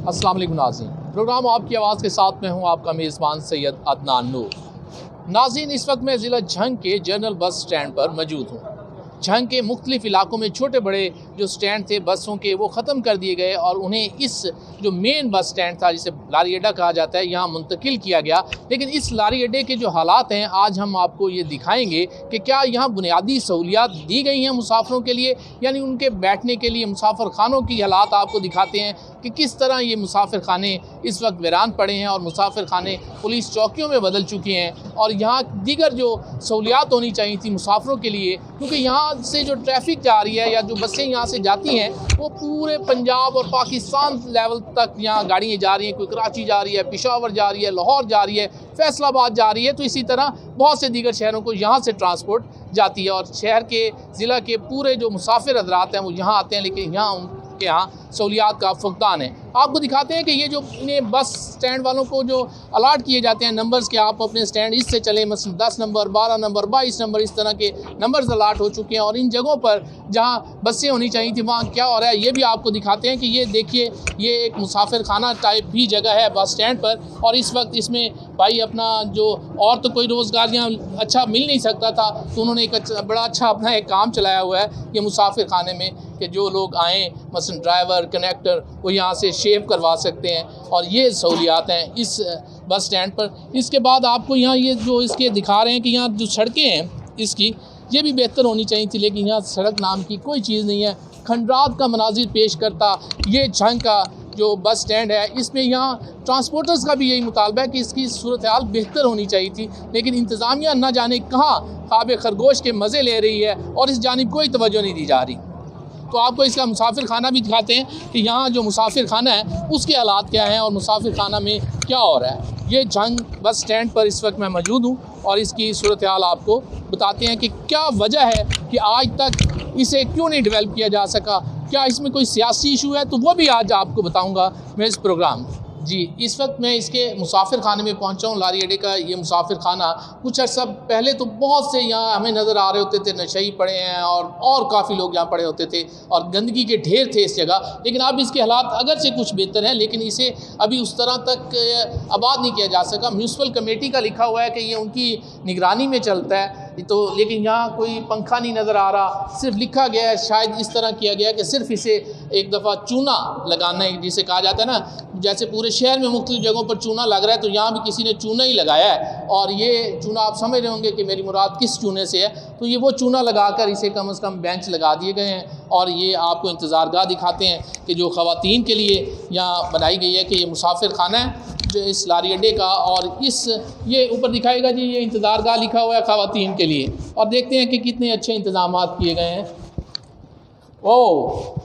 अस्सलाम वालेकुम नाज़रीन, प्रोग्राम आपकी आवाज़ के साथ में हूँ आपका मेज़बान सैयद अदनान नूर। नाज़रीन, इस वक्त मैं ज़िला झंग के जनरल बस स्टैंड पर मौजूद हूँ। झंग के मुख्तलिफ इलाकों में छोटे बड़े जो स्टैंड थे बसों के, वो ख़त्म कर दिए गए और उन्हें इस जो मेन बस स्टैंड था, जिसे लारी अड्डा कहा जाता है, यहाँ मुंतकिल किया गया। लेकिन इस लारी अड्डे के जो हालात हैं, आज हम आपको ये दिखाएंगे कि क्या यहाँ बुनियादी सहूलियात दी गई हैं मुसाफिरों के लिए, यानी उनके बैठने के लिए मुसाफिर खानों की हालात आपको दिखाते हैं कि किस तरह ये मुसाफिर खाने इस वक्त वीरान पड़े हैं और मुसाफिर खाने पुलिस चौकियों में बदल चुके हैं। और यहाँ दीगर जो सहूलियात होनी चाहिए थी मुसाफिरों के लिए, क्योंकि यहाँ से जो ट्रैफिक जा रही है या जो बसें यहाँ से जाती हैं वो पूरे पंजाब और पाकिस्तान लेवल तक यहाँ गाड़ियाँ जा रही हैं। कोई कराची जा रही है, पेशावर जा रही है, लाहौर जा रही है, फैसलाबाद जा रही है। तो इसी तरह बहुत से दीगर शहरों को यहाँ से ट्रांसपोर्ट जाती है और शहर के ज़िला के पूरे जो मुसाफिर हज़रात हैं वो यहाँ आते हैं, लेकिन यहाँ उनके यहाँ सहूलियात का फुकदान है। आपको दिखाते हैं कि ये जो इन्हें बस स्टैंड वालों को जो अलाट किए जाते हैं नंबर्स के, आप अपने स्टैंड इससे चले, मसलन 10 नंबर, 12 नंबर, 22 नंबर, इस तरह के नंबर्स अलाट हो चुके हैं। और इन जगहों पर जहाँ बसें होनी चाहिए थी वहाँ क्या हो रहा है ये भी आपको दिखाते हैं कि ये देखिए, ये एक मुसाफिर खाना टाइप भी जगह है बस स्टैंड पर। और इस वक्त इसमें भाई अपना जो और तो कोई रोज़गार यहाँ अच्छा मिल नहीं सकता था, तो उन्होंने एक बड़ा अच्छा अपना एक काम चलाया हुआ है ये मुसाफिर खाने में, कि जो लोग आएँ मसलन ड्राइवर, कनेक्टर, वो यहाँ से शेव करवा सकते हैं। और ये सहूलियात हैं इस बस स्टैंड पर। इसके बाद आपको यहाँ ये जो इसके दिखा रहे हैं कि यहाँ जो सड़कें हैं इसकी, ये भी बेहतर होनी चाहिए थी, लेकिन यहाँ सड़क नाम की कोई चीज़ नहीं है। खंडरात का मनाजिर पेश करता ये झंग का जो बस स्टैंड है, इसमें यहाँ ट्रांसपोर्टर्स का भी यही मुतालबा है कि इसकी सूरत हाल बेहतर होनी चाहिए थी, लेकिन इंतज़ामिया न जाने कहाँ ख्वाब खरगोश के मज़े ले रही है और इस जानिब कोई तवज्जो नहीं दी जा रही। तो आपको इसका मुसाफिर खाना भी दिखाते हैं कि यहाँ जो मुसाफिर खाना है उसके हालात क्या हैं और मुसाफिर खाना में क्या हो रहा है। ये झंग बस स्टैंड पर इस वक्त मैं मौजूद हूँ और इसकी सूरत हाल आपको बताते हैं कि क्या वजह है कि आज तक इसे क्यों नहीं डेवलप किया जा सका, क्या इसमें कोई सियासी इशू है, तो वो भी आज आपको बताऊँगा मैं इस प्रोग्राम में। जी, इस वक्त मैं इसके मुसाफिर खाने में पहुंचा हूँ। लारी अड्डे का ये मुसाफिर खाना कुछ अर्सा पहले तो बहुत से यहाँ हमें नज़र आ रहे होते थे, नशई पड़े हैं और काफ़ी लोग यहाँ पड़े होते थे और गंदगी के ढेर थे इस जगह। लेकिन अब इसके हालात अगर से कुछ बेहतर हैं, लेकिन इसे अभी उस तरह तक आबाद नहीं किया जा सका। म्यूनसिपल कमेटी का लिखा हुआ है कि ये उनकी निगरानी में चलता है, तो लेकिन यहाँ कोई पंखा नहीं नज़र आ रहा, सिर्फ लिखा गया है, शायद इस तरह किया गया है कि सिर्फ इसे एक दफ़ा चूना लगाना है, जिसे कहा जाता है ना, जैसे पूरे शहर में मुख्तलिफ जगहों पर चूना लग रहा है, तो यहाँ भी किसी ने चूना ही लगाया है। और ये चूना आप समझ रहे होंगे कि मेरी मुराद किस चूने से है, तो ये वो चूना लगाकर इसे कम से कम बेंच लगा दिए गए हैं। और ये आपको इंतज़ार गाह दिखाते हैं कि जो ख़वातीन के लिए यहाँ बनाई गई है कि ये मुसाफिर खाना है जो इस लारी अड्डे का, और ये ऊपर दिखाएगा जी, ये इंतज़ार गाह लिखा हुआ है ख़वातीन के लिए। और देखते हैं कि कितने अच्छे इंतज़ामात किए गए हैं। ओह,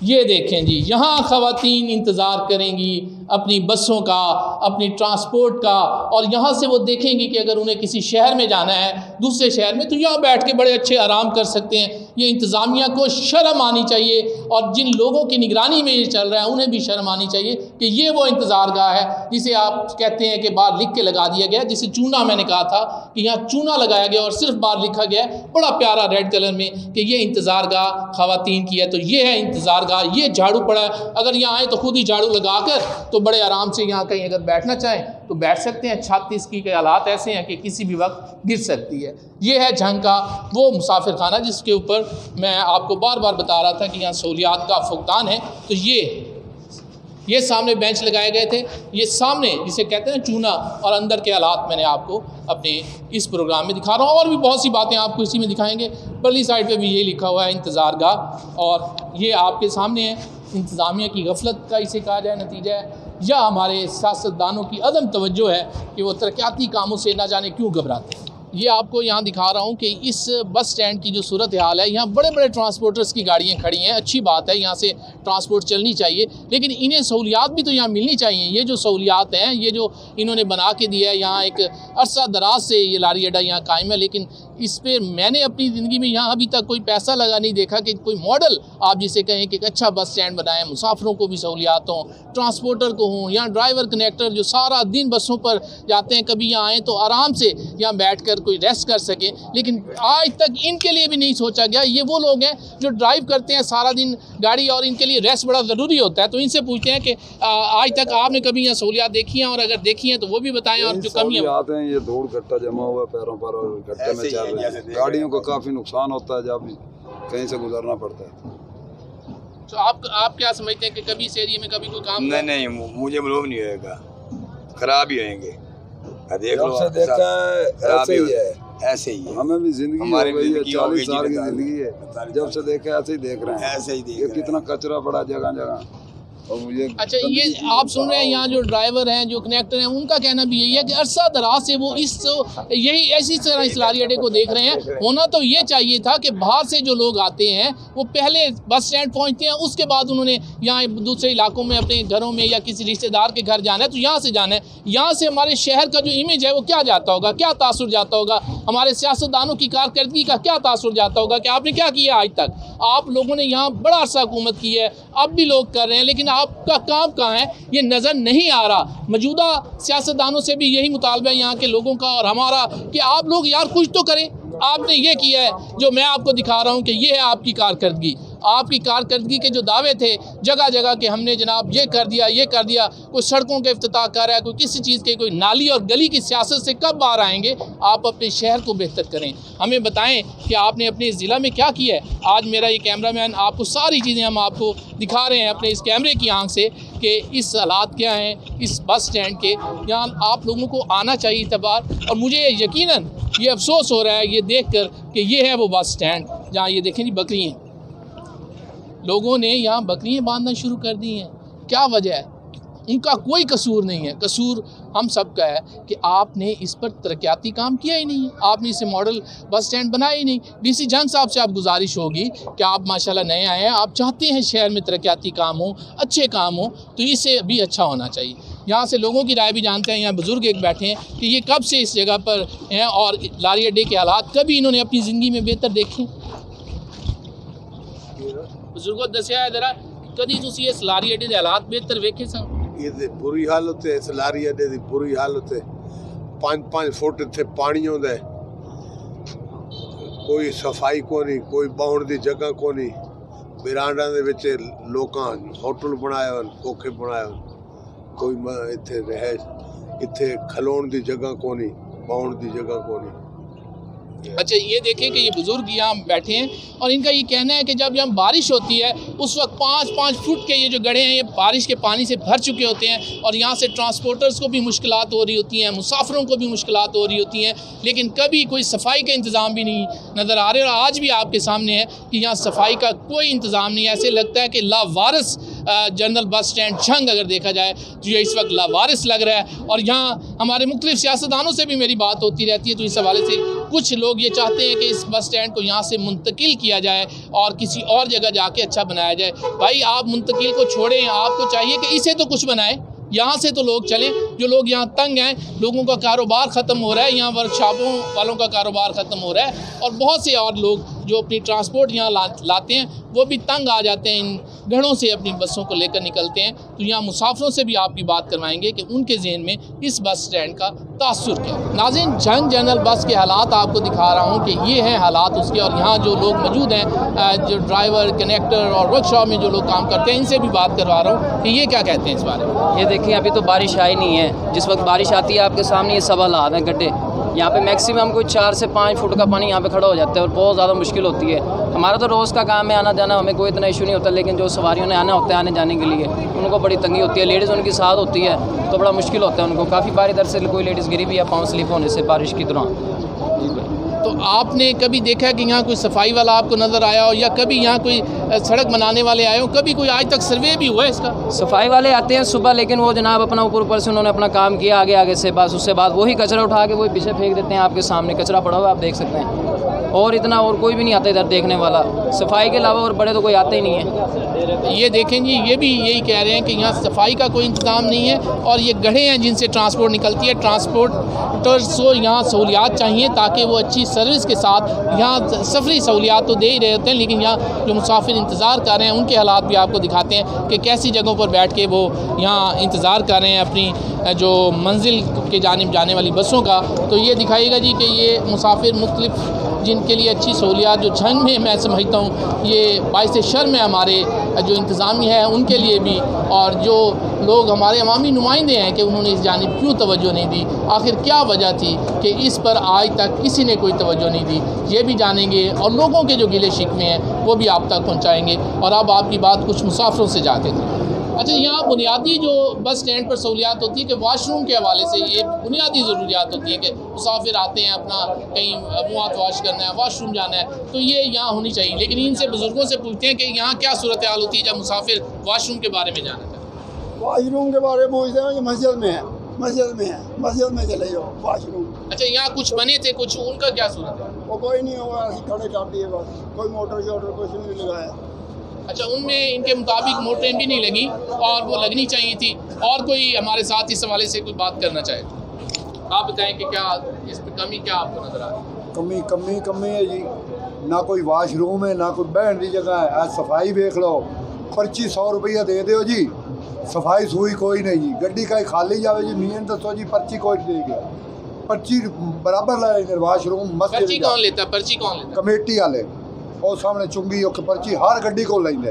ये देखें जी, यहाँ ख़वातीन इंतज़ार करेंगी अपनी बसों का, अपनी ट्रांसपोर्ट का, और यहाँ से वो देखेंगी कि अगर उन्हें किसी शहर में जाना है, दूसरे शहर में, तो यहाँ बैठ के बड़े अच्छे आराम कर सकते हैं। ये इंतज़ामिया को शर्म आनी चाहिए और जिन लोगों की निगरानी में ये चल रहा है उन्हें भी शर्म आनी चाहिए कि ये वो इंतज़ार गाह है जिसे आप कहते हैं कि बाहर लिख के लगा दिया गया, जिसे चूना मैंने कहा था कि यहाँ चूना लगाया गया और सिर्फ बाहर लिखा गया बड़ा प्यारा रेड कलर में कि ये इंतज़ार गाह ख़वातीन की है। तो ये है इंतज़ार गाह, ये झाड़ू पड़ा है, अगर यहाँ आए तो खुद ही झाड़ू लगा कर तो बड़े आराम से यहाँ कहीं अगर बैठना चाहें तो बैठ सकते हैं। छत इसकी के हालात ऐसे हैं कि किसी भी वक्त गिर सकती है। ये है झंग का वो मुसाफिर खाना जिसके ऊपर मैं आपको बार बार बता रहा था कि यहाँ सहूलियात का फुकदान है। तो ये सामने बेंच लगाए गए थे, ये सामने जिसे कहते हैं चूना, और अंदर के हालात मैंने आपको अपने इस प्रोग्राम में दिखा रहा हूँ। और भी बहुत सी बातें आपको इसी में दिखाएंगे। परली साइड पे भी ये लिखा हुआ है इंतज़ार गाह, और ये आपके सामने है। इंतज़ामिया की गफलत का इसे कहा जाए नतीजा है, या हमारे सियासतदानों की अदम तवज्जो है कि वो तरक्याती कामों से ना जाने क्यों घबराते हैं। ये आपको यहाँ दिखा रहा हूँ कि इस बस स्टैंड की जो सूरत हाल है, यहाँ बड़े बड़े ट्रांसपोर्टर्स की गाड़ियाँ खड़ी हैं। अच्छी बात है, यहाँ से ट्रांसपोर्ट चलनी चाहिए, लेकिन इन्हें सहूलियात भी तो यहाँ मिलनी चाहिए। ये जो सहूलियात हैं, ये जो इन्होंने बना के दिया है, यहाँ एक अरसा दराज से ये लारी अड्डा यहाँ कायम है, लेकिन इस पर मैंने अपनी ज़िंदगी में यहाँ अभी तक कोई पैसा लगा नहीं देखा कि कोई मॉडल आप जिसे कहें कि एक अच्छा बस स्टैंड बनाएं, मुसाफिरों को भी सहूलियात हों, ट्रांसपोर्टर को हों, यहाँ ड्राइवर कनेक्टर जो सारा दिन बसों पर जाते हैं, कभी यहाँ आएँ तो आराम से यहाँ बैठ कर कोई रेस्ट कर सके, लेकिन आज तक इनके लिए भी नहीं सोचा गया। ये वो लोग हैं जो ड्राइव करते हैं सारा दिन गाड़ी और इनके लिए रेस्ट बड़ा ज़रूरी होता है। तो इनसे पूछते हैं कि आज तक आपने कभी यहाँ सहूलियात देखी हैं, और अगर देखी हैं तो वो भी बताएं, और जो कमियाँ आते हैं। ये धूल गट्टा जमा हुआ पैरों पर और गट्टे में चल रहे हैं, गाड़ियों को काफ़ी नुकसान होता है जब कहीं से गुजरना पड़ता है। तो आप क्या समझते हैं कि कभी इस एरिया में कभी कोई काम? नहीं, मुझे मालूम नहीं होएगा, खराब ही होएंगे। देख लो, से देखा है ऐसे ही है, ऐसे ही है। हमें भी जिंदगी हमारी हो गई है, जिंदगी हो 40 गई साल की जी, जिंदगी है, जब से देखा ऐसे ही देख रहे हैं। ऐसे ही देख ये रहे हैं। कितना कचरा पड़ा जगह जगह। अच्छा, ये आप सुन रहे हैं यहाँ जो ड्राइवर हैं, जो कनेक्टर हैं, उनका कहना भी यही है कि अरसा दराज से वो यही ऐसी तरह इस लारी अड्डे को देख रहे हैं। होना तो ये चाहिए था कि बाहर से जो लोग आते हैं वो पहले बस स्टैंड पहुँचते हैं, उसके बाद उन्होंने यहाँ दूसरे इलाकों में अपने घरों में या किसी रिश्तेदार के घर जाना है तो यहाँ से जाना है। यहाँ से हमारे शहर का जो इमेज है वो क्या जाता होगा, क्या तासुर जाता होगा, हमारे सियासतदानों की कारकर्दगी का क्या तासुर जाता होगा कि आपने क्या किया आज तक। आप लोगों ने यहाँ बड़ा अरसा हुकूमत की है, अब भी लोग कर रहे हैं, लेकिन आपका काम कहाँ है ये नज़र नहीं आ रहा। मौजूदा सियासतदानों से भी यही मुतालबा है यहाँ के लोगों का और हमारा कि आप लोग यार कुछ तो करें। आपने ये किया है जो मैं आपको दिखा रहा हूँ कि ये है आपकी कारकर्दगी। आपकी कारकर्दगी के जो दावे थे जगह जगह के, हमने जनाब ये कर दिया, कोई सड़कों के इफ्तिताह कर रहा है, कोई किसी चीज़ के, कोई नाली और गली की सियासत से कब बाहर आएंगे। आप अपने शहर को बेहतर करें, हमें बताएं कि आपने अपने ज़िला में क्या किया है। आज मेरा ये कैमरामैन आपको सारी चीज़ें हम आपको दिखा रहे हैं अपने इस कैमरे की आंख से कि इस हालात क्या हैं इस बस स्टैंड के। यहाँ आप लोगों को आना चाहिए इतबार, और मुझे यकीनन ये अफसोस हो रहा है ये देखकर कि ये है वो बस स्टैंड जहाँ ये देखें जी बकरियाँ, लोगों ने यहाँ बकरियाँ बांधना शुरू कर दी हैं। क्या वजह है? उनका कोई कसूर नहीं है, कसूर हम सब का है कि आपने इस पर तरक्याती काम किया ही नहीं है, आपने इसे मॉडल बस स्टैंड बनाया ही नहीं। डीसी जंग साहब से आप गुजारिश होगी कि आप माशाल्लाह नए आए हैं, आप चाहते हैं शहर में तरक्याती काम हो, अच्छे काम हो, तो इसे भी अच्छा होना चाहिए। यहाँ से लोगों की राय भी जानते हैं, यहाँ बुज़ुर्ग एक बैठे हैं कि ये कब से इस जगह पर हैं और लारी अड्डे के हालात कभी इन्होंने अपनी ज़िंदगी में बेहतर देखे। बुजुर्गों दसिया जरा कभी तुसी इस लारी अड्डे के हालात बेहतर वेखे सन? ये बुरी हालत है, इस लारी अड्डे की बुरी हालत है। 5-5 फुट इत्थे पानी आउंदा है, कोई सफाई को नहीं, कोई बाउंड की जगह को नहीं। बिरांडा दे विच लोकां होटल बनाए होन, कोखे बनाए होन, कोई इत्थे रहे, इत्थे खलोण की जगह को नहीं, बाउंड की जगह को नहीं। अच्छा, ये देखें कि ये बुज़ुर्ग यहाँ बैठे हैं और इनका ये कहना है कि जब यहाँ बारिश होती है उस वक्त 5-5 फुट के ये जो गड्ढे हैं ये बारिश के पानी से भर चुके होते हैं और यहाँ से ट्रांसपोर्टर्स को भी मुश्किलात हो रही होती हैं, मुसाफिरों को भी मुश्किलात हो रही होती हैं, लेकिन कभी कोई सफाई का इंतज़ाम भी नहीं नज़र आ रहे। और आज भी आपके सामने है कि यहाँ सफाई का कोई इंतज़ाम नहीं है। ऐसे लगता है कि लावारिस जनरल बस स्टैंड झंग अगर देखा जाए तो ये इस वक्त लावारिस लग रहा है। और यहाँ हमारे मुख्तलिफ सियासतदानों से भी मेरी बात होती रहती है, तो इस हवाले से कुछ लोग ये चाहते हैं कि इस बस स्टैंड को यहाँ से मुंतकिल किया जाए और किसी और जगह जाके अच्छा बनाया जाए। भाई आप मुंतकिल को छोड़ें, आपको चाहिए कि इसे तो कुछ बनाएं, यहाँ से तो लोग चलें। जो लोग यहाँ तंग हैं, लोगों का कारोबार ख़त्म हो रहा है, यहाँ वर्कशॉपों वालों का कारोबार ख़त्म हो रहा है और बहुत से और लोग जो अपनी ट्रांसपोर्ट यहाँ लाते हैं वो भी तंग आ जाते हैं, इन घरों से अपनी बसों को लेकर निकलते हैं। तो यहाँ मुसाफिरों से भी आपकी बात करवाएंगे कि उनके ज़हन में इस बस स्टैंड का तासुर क्या है। नाज़रीन, झंग जनरल बस के हालात आपको दिखा रहा हूँ कि ये हैं हालात उसके, और यहाँ जो लोग मौजूद हैं, जो ड्राइवर, कनेक्टर और वर्कशॉप में जो लोग काम करते हैं, इनसे भी बात करवा रहा हूँ कि ये क्या कहते हैं इस बारे में। ये देखिए, अभी तो बारिश आई नहीं है, जिस वक्त बारिश आती है आपके सामने ये सब हालात हैं। गड्ढे यहाँ पे मैक्सिमम कोई 4 से 5 फुट का पानी यहाँ पे खड़ा हो जाता है और बहुत ज़्यादा मुश्किल होती है। हमारा तो रोज़ का काम है आना जाना, हमें कोई इतना इशू नहीं होता, लेकिन जो सवारियों ने आना होता है आने जाने के लिए उनको बड़ी तंगी होती है। लेडीज़ उनकी साथ होती है तो बड़ा मुश्किल होता है उनको। काफ़ी बार इधर से कोई लेडीज़ गिरी भी है पाँव स्लिप होने से बारिश की दौरान। तो आपने कभी देखा है कि यहाँ कोई सफाई वाला आपको नज़र आया हो या कभी यहाँ कोई सड़क बनाने वाले आए हो? कभी कोई आज तक सर्वे भी हुआ है इसका? सफाई वाले आते हैं सुबह, लेकिन वो जनाब अपना ऊपर से उन्होंने अपना काम किया आगे से, बस उससे बाद वही कचरा उठा के वही पीछे फेंक देते हैं। आपके सामने कचरा पड़ा हुआ आप देख सकते हैं। और इतना और कोई भी नहीं आता इधर देखने वाला, सफाई के अलावा और बड़े तो कोई आते ही नहीं है। ये देखें जी, ये भी यही कह रहे हैं कि यहाँ सफाई का कोई इंतज़ाम नहीं है और ये गड्ढे हैं जिनसे ट्रांसपोर्ट निकलती है। ट्रांसपोर्टर्स को यहाँ सहूलियात चाहिए ताकि वो अच्छी सर्विस के साथ यहाँ सफरी सहूलियात तो दे ही रहे होते हैं, लेकिन यहाँ जो मुसाफिर इंतज़ार कर रहे हैं उनके हालात भी आपको दिखाते हैं कि कैसी जगहों पर बैठ के वो यहाँ इंतज़ार कर रहे हैं अपनी जो मंजिल के जानिब जाने वाली बसों का। तो ये दिखाइएगा जी कि ये मुसाफिर मुख्तलिफ जिनके लिए अच्छी सहूलियात जो झंग में मैं समझता हूँ ये बाइस शर्म है हमारे जो इंतज़ामिया है उनके लिए भी, और जो लोग हमारे अवामी नुमाइंदे हैं कि उन्होंने इस जानिब क्यों तवज्जो नहीं दी, आखिर क्या वजह थी कि इस पर आज तक किसी ने कोई तवज्जो नहीं दी, ये भी जानेंगे और लोगों के जो गिले शिकवे हैं वो भी आप तक पहुँचाएँगे। और अब आपकी बात कुछ मुसाफिरों से जाके थी। अच्छा, यहाँ बुनियादी जो बस स्टैंड पर सहूलियात होती है कि वाशरूम के हवाले से ये बुनियादी ज़रूरियात होती है कि मुसाफिर आते हैं अपना कहीं मुँह हाथ वॉश करना है, वाशरूम जाना है, तो ये यहाँ होनी चाहिए। लेकिन इनसे बुज़ुर्गों से पूछते हैं कि यहाँ क्या सूरत हाल होती है जब मुसाफिर वाशरूम के बारे में जाना चाहते हैं। वाशरूम के बारे में पूछते हैं, मस्जिद में है, मस्जिद में चले जाओ वाशरूम। अच्छा, यहाँ कुछ बने थे, कुछ उनका क्या सूरत है? वो कोई नहीं होगा, खड़े काटी है बस, कोई मोटर शोटर कुछ नहीं लगाया। अच्छा, उनमें इनके मुताबिक मोटरें भी नहीं लगी और वो लगनी चाहिए थी। और कोई हमारे साथ इस हवाले से कोई बात करना चाहे तो आप बताएं कि क्या इस पर कमी क्या आपको नज़र आ रही है? कमी है जी, ना कोई वाशरूम है ना कोई बहन की जगह है। आज सफाई देख लो, पर्ची 100 रुपया दे दो जी, सफाई सुई कोई नहीं जी, गड्डी का खाली जावे जी, मीन दसो जी पर्ची कोई देगा, पर्ची बराबर लाए वाशरूम मस्त। पर्ची कौन लेता है? पर्ची कौन लेता है? कमेटी वाले और सामने चुंगी पर्ची हर गड्डी को लेंगे,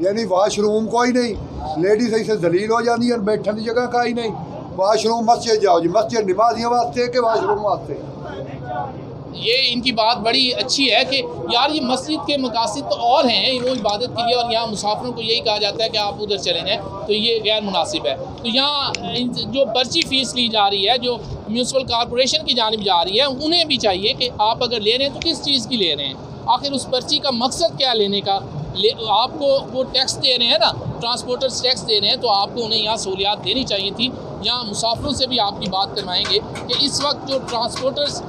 यानी वाशरूम कोई नहीं। लेडीज ऐसे जलील हो जाती है, बैठने की जगह का ही नहीं। वाशरूम मस्जिद जाओ जी, मस्जिद नमाजियों वास्ते के वाशरूम वास्ते। ये इनकी बात बड़ी अच्छी है कि यार ये मस्जिद के मकासद तो और हैं, वो इबादत के लिए, और यहाँ मुसाफिरों को यही कहा जाता है कि आप उधर चले जाएँ, तो ये गैर मुनासिब है। तो यहाँ जो पर्ची फ़ीस ली जा रही है, जो म्यूनसिपल कॉरपोरेशन की जानिब जा रही है, उन्हें भी चाहिए कि आप अगर ले रहे हैं तो किस चीज़ की ले रहे हैं, आखिर उस पर्ची का मकसद क्या लेने का। आपको वो टैक्स दे रहे हैं ना, ट्रांसपोर्टर्स टैक्स दे रहे हैं, तो आपको उन्हें यहाँ सहूलियात देनी चाहिए थी। यहाँ मुसाफिरों से भी आपकी बात करवाएंगे कि इस वक्त जो ट्रांसपोर्टर्स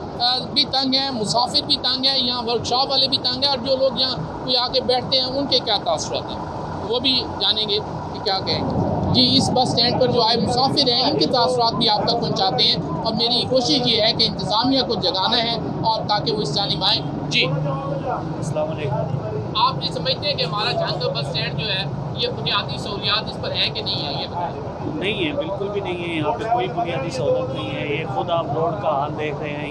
भी तंग हैं, मुसाफिर भी तंग हैं, यहाँ वर्कशॉप वाले भी तंग हैं, और जो लोग यहाँ कोई आके बैठते हैं उनके क्या तासुरात हैं वो भी जानेंगे कि क्या कहेंगे। जी, इस बस स्टैंड पर जो आए मुसाफिर हैं इनके तासुरात भी आप तक पहुँचाते हैं, और मेरी कोशिश ये है कि इंतज़ामिया को जगाना है और ताकि वो इस जानिब आएँ। जी, अस्सलाम वालेकुम। आप ये समझते हैं कि हमारा जहाँ का बस स्टैंड जो है ये बुनियादी सहूलियात इस पर है कि नहीं है? ये बताएं। नहीं है, बिल्कुल भी नहीं है, यहाँ पे कोई बुनियादी सहूलत नहीं है। ये खुद आप रोड का हाल देख रहे हैं,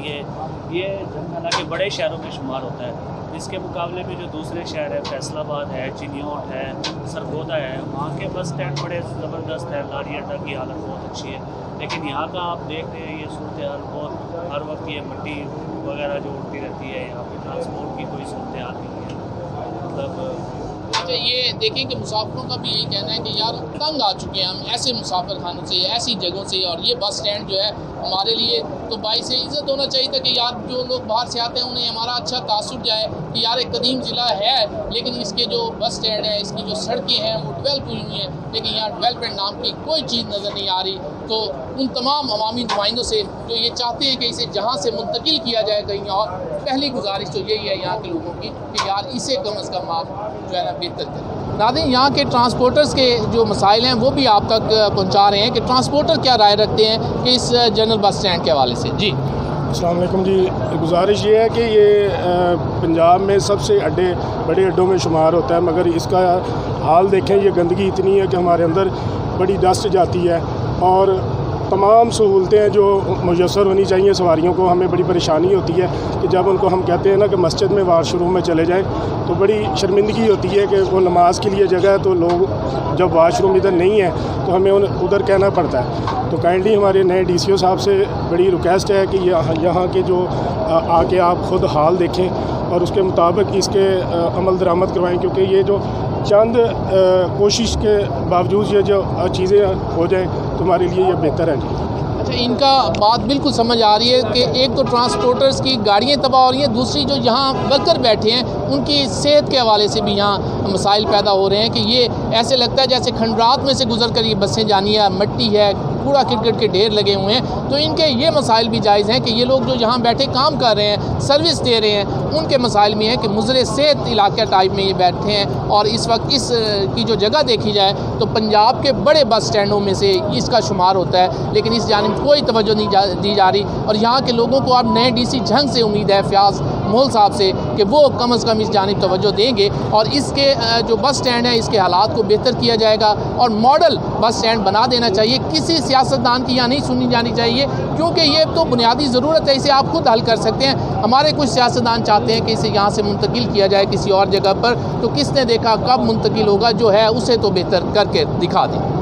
ये हालांकि बड़े शहरों में शुमार होता है। इसके मुकाबले में जो दूसरे शहर है, फैसलाबाद है, चिन्योट है, सरगोदा है, वहाँ के बस स्टैंड बड़े ज़बरदस्त है, लारी अड्डा की हालत बहुत अच्छी है। लेकिन यहाँ का आप देख रहे हैं ये सूरत हाल बहुत, हर वक्त ये मट्टी वगैरह जो उड़ती रहती है, यहाँ पे ट्रांसपोर्ट की कोई सूरत हाल नहीं है। मतलब अच्छा, ये देखें कि मुसाफिरों का भी यही कहना है कि यार तंग आ चुके हैं हम ऐसे मुसाफिर खानों से, ऐसी जगहों से, और ये बस स्टैंड जो है हमारे लिए तो बाईस इज़्ज़त होना चाहिए था कि यार जो लोग बाहर से आते हैं उन्हें हमारा अच्छा तासुर जाए कि यार एक कदीम ज़िला है, लेकिन इसके जो बस स्टैंड है, इसकी जो सड़कें हैं वो डेवलप हुई हुई हैं, लेकिन यहाँ डेवलपमेंट नाम की कोई चीज़ नज़र नहीं आ रही। तो उन तमाम अवामी नुमाइंदों से जो ये चाहते हैं कि इसे जहाँ से मुंतकिल किया जाए कहीं और, पहली गुजारिश तो यही है यहाँ के लोगों की कि यार इसे कम अज़ कम आप जो है ना बेहतर करें। नाज़रीन, यहाँ के ट्रांसपोर्टर्स के जो मसाइल हैं वो भी आप तक पहुँचा रहे हैं कि ट्रांसपोर्टर क्या राय रखते हैं कि इस जनरल बस स्टैंड के हवाले से। जी, अस्सलाम वालेकुम जी। गुजारिश ये है कि ये पंजाब में सबसे बड़े अड्डों में शुमार होता है, मगर इसका हाल देखें, ये गंदगी इतनी है कि हमारे अंदर बड़ी डस्ट जाती है, और तमाम सहूलतें जो मुयस्सर होनी चाहिए सवारियों को, हमें बड़ी परेशानी होती है कि जब उनको हम कहते हैं ना कि मस्जिद में वाशरूम में चले जाएं, तो बड़ी शर्मिंदगी होती है कि वो नमाज के लिए जगह है, तो लोग जब वाशरूम इधर नहीं है तो हमें उधर कहना पड़ता है। तो काइंडली हमारे नए DCO साहब से बड़ी रिक्वेस्ट है कि यहाँ के जो आके आप ख़ुद हाल देखें और उसके मुताबिक इसके अमल दरामद करवाएं, क्योंकि ये जो चंद कोशिश के बावजूद ये जो चीज़ें हो जाएं तो हमारे लिए ये बेहतर है। अच्छा, इनका बात बिल्कुल समझ आ रही है कि एक तो ट्रांसपोर्टर्स की गाड़ियाँ तबाह हो रही हैं, दूसरी जो यहाँ वर्कर बैठे हैं उनकी सेहत के हवाले से भी यहाँ मसाइल पैदा हो रहे हैं कि ये ऐसे लगता है जैसे खंडरात में से गुजर कर ये बसें जानी है, मट्टी है, कूड़ा क्रिकेट के ढेर लगे हुए हैं। तो इनके ये मसाइल भी जायज़ हैं कि ये लोग जो यहाँ बैठे काम कर रहे हैं, सर्विस दे रहे हैं, उनके मसाइल में है कि मुज़र सेहत इलाके टाइप में ये बैठे हैं। और इस वक्त इस की जो जगह देखी जाए तो पंजाब के बड़े बस स्टैंडों में से इसका शुमार होता है, लेकिन इस जानिब कोई तवज्जो नहीं दी जा रही। और यहाँ के लोगों को अब नए DC झंग से उम्मीद है, फयाज़ मोल साहब से, कि वो कम से कम इस जानिब तवज्जो देंगे और इसके जो बस स्टैंड है इसके हालात को बेहतर किया जाएगा और मॉडल बस स्टैंड बना देना चाहिए। किसी सियासतदान की यहाँ नहीं सुनी जानी चाहिए, क्योंकि ये तो बुनियादी ज़रूरत है, इसे आप खुद हल कर सकते हैं। हमारे कुछ सियासतदान चाहते हैं कि इसे यहाँ से मुंतकिल किया जाए किसी और जगह पर, तो किसने देखा कब मुंतकिल होगा, जो है उसे तो बेहतर करके दिखा दें।